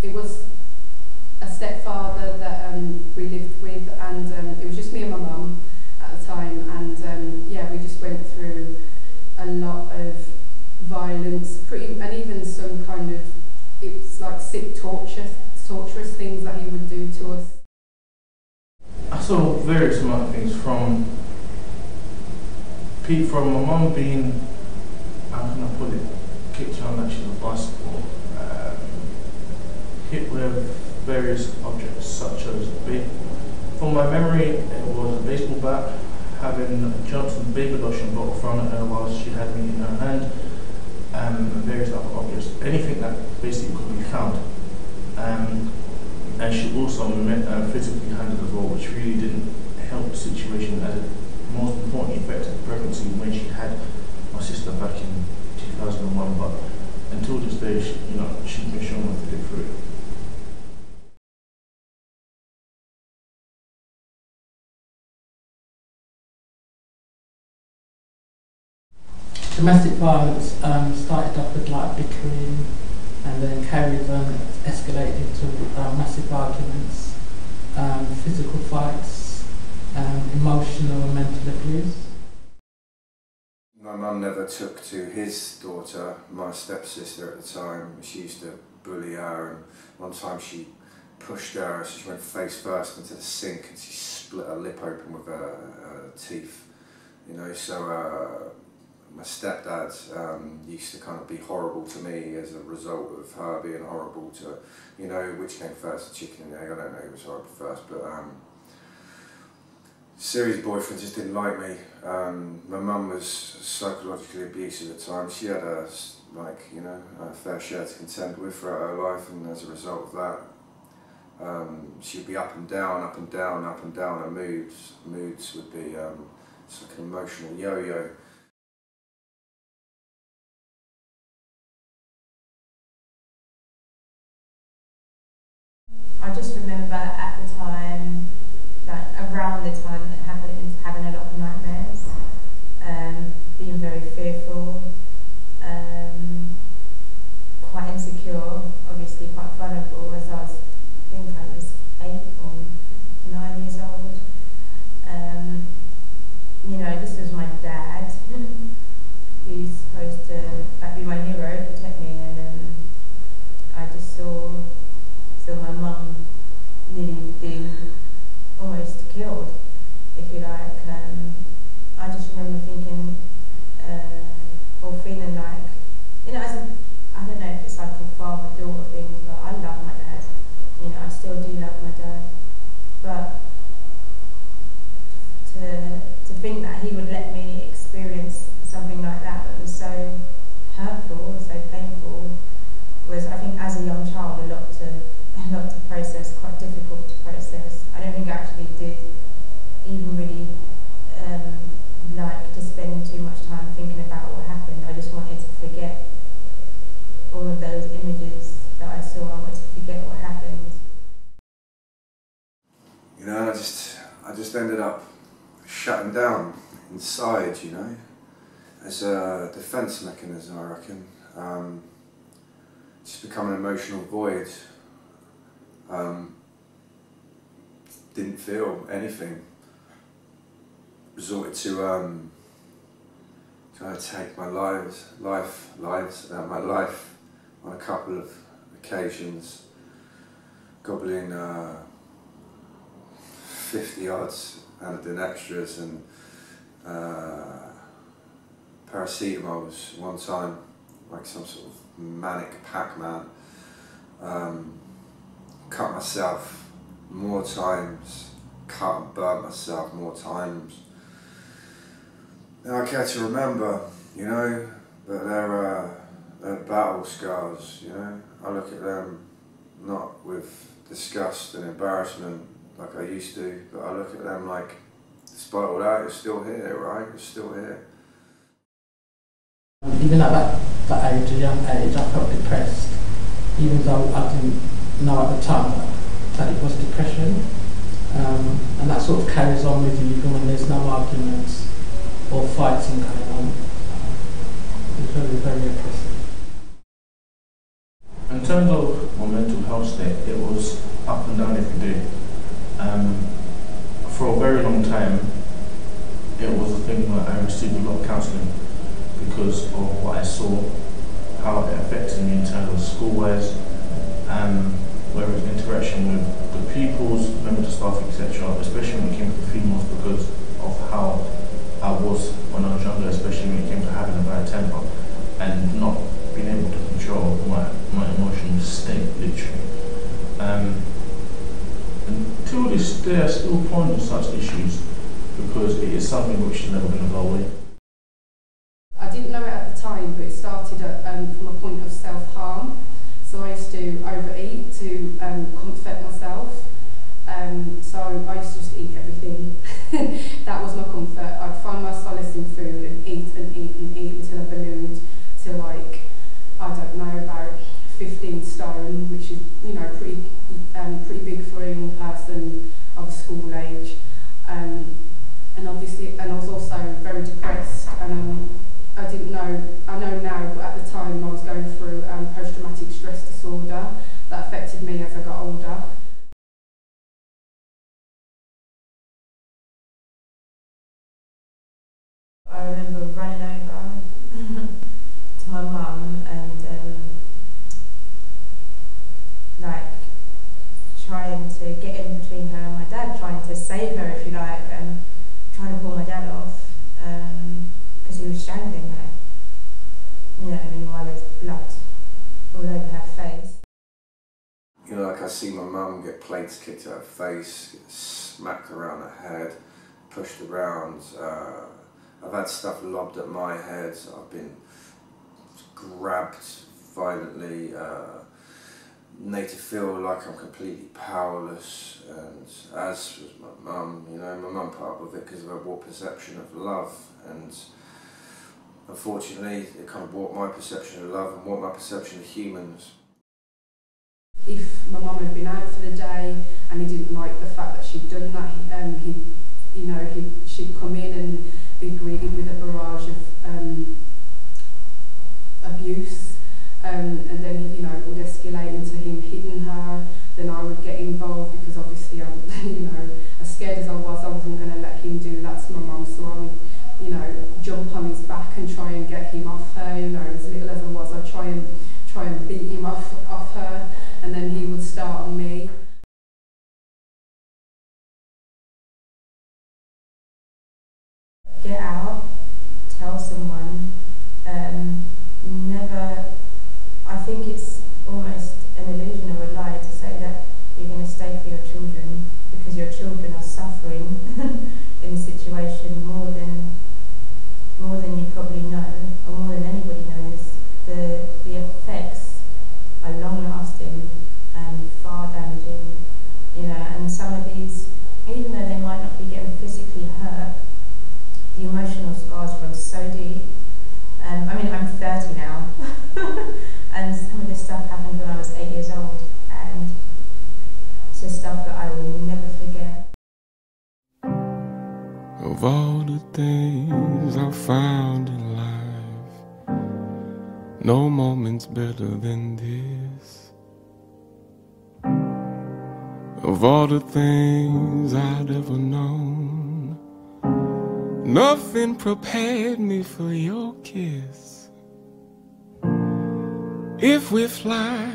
it was a stepfather that we lived with, and it was just me and my mum at the time, and yeah, we just went through a lot of violence, and even some kind of, it's like sick torturous things that he would do to us. I saw various amount of things from my mum being, how can I put it, kicked around like she's a bicycle, hit with various objects such as from my memory it was a baseball bat, having jumped some baby lotion bottle thrown at her while she had me in her hand, and various other objects, anything that basically could be found. And she also physically handled as well, which really didn't help the situation, as it most importantly affected the pregnancy when she had my sister back in 2001. But until this day, she's been shown how to get through it. Domestic violence started off with like bickering, and then carried on, escalated to massive arguments, physical fights, emotional and mental abuse. My mum never took to his daughter, my stepsister at the time. She used to bully her, and one time she pushed her, so she went face first into the sink and she split her lip open with her teeth. So my stepdad used to kind of be horrible to me as a result of her being horrible to, which came first, the chicken and the egg, I don't know who was horrible first, but Siri's boyfriend just didn't like me. My mum was psychologically abusive at times. She had a fair share to contend with throughout her life, and as a result of that, she'd be up and down, up and down, up and down. Her moods would be it's like an emotional yo-yo. I just remember at the time, around the time that it happened, having a lot of nightmares, being very fearful, quite insecure, obviously quite vulnerable, as I think I was 8 or 9 years old. This was my dad, who's supposed to be my hero, protect me, and I just saw my mum nearly being almost killed, if you like. I just remember thinking, or feeling like, I don't know if it's like a father-daughter thing, but I love my dad. I still do love my dad. But to think that he would let me experience something like that was so hurtful, so painful, was, I think, as a young child, a lot to process, quite difficult to process. I don't think I actually did even really like to spend too much time thinking about what happened. I just wanted to forget all of those images that I saw. I wanted to forget what happened. I just ended up shutting down inside, as a defence mechanism, I reckon. Just become an emotional void. Didn't feel anything. Resorted to trying to take my life on a couple of occasions, gobbling 50 odds Anadin extras and paracetamols one time, like some sort of manic Pac-Man. Cut myself more times, cut and burnt myself more times. Now I care to remember, but they're battle scars, I look at them not with disgust and embarrassment like I used to, but I look at them like, despite all that, you're still here, right? You're still here. Even at that age, a young age, I felt depressed, even though I didn't know at the time that it was depression. And that sort of carries on with you even when there's no arguments or fighting going on. It's very, very oppressive. In terms of my mental health state, it was up and down every day. For a very long time, it was a thing where I received a lot of counselling because of what I saw, how it affected me in terms of school-wise, whether it's interaction with the pupils, members of staff, etc., especially when it came to females because of how I was when I was younger, especially when it came to having a bad temper and not being able to control my emotional state, literally. Until this day, I still ponder such issues because it is something which is never going to go away. I didn't know it at the time, but it started from a point of self-harm. So I used to overeat to comfort myself. So I used to just eat everything. That was my comfort. I'd find my solace in food and eat and eat and eat until I ballooned to, like, I don't know, about 15 stone, which is, you know, pretty big for a young person of school age. And obviously, and I was also very depressed, and I didn't know, I know now, but at the time I was going through post-traumatic stress disorder that affected me as I got older. I remember running over to my mum and like trying to get in between her and my dad, trying to save her, if you like, and trying to pull my dad off because he was strangling her. You know what I mean? While there's blood all over her face. You know, like I see my mum get plates kicked at her face, get smacked around her head, pushed around. I've had stuff lobbed at my head. I've been grabbed violently. Made to feel like I'm completely powerless, and as was my mum, you know, my mum put up with it because of her warped perception of love, and unfortunately it kind of warped my perception of love and warped my perception of humans. If my mum had been out for the day and he didn't like the fact that she'd done that, she'd come in and be greeted with a barrage of abuse. And then, you know, it would escalate into him hitting her. Then I would get involved because obviously I'm, you know, as scared as I wasn't going to let him do that to my mum. So I would, you know, jump on his back and try and get him off her. You know, as little as I was, I'd try and beat him off her, and then he would start on me. Get out, tell someone, never. I think it's almost an illusion or a lie to say that you're going to stay for your children because your children are suffering in a situation more than you probably know, or more than anybody knows. The effects are long lasting and far damaging, you know, and some of these, even though they might not be getting physically hurt, the emotional scars run so deep. I mean, I'm 30 now, and some of this stuff happened when I was 8 years old, and it's just stuff that I will never forget. Of all the things I've found in life, no moment's better than this. Of all the things I'd ever known, nothing prepared me for your kiss. If we fly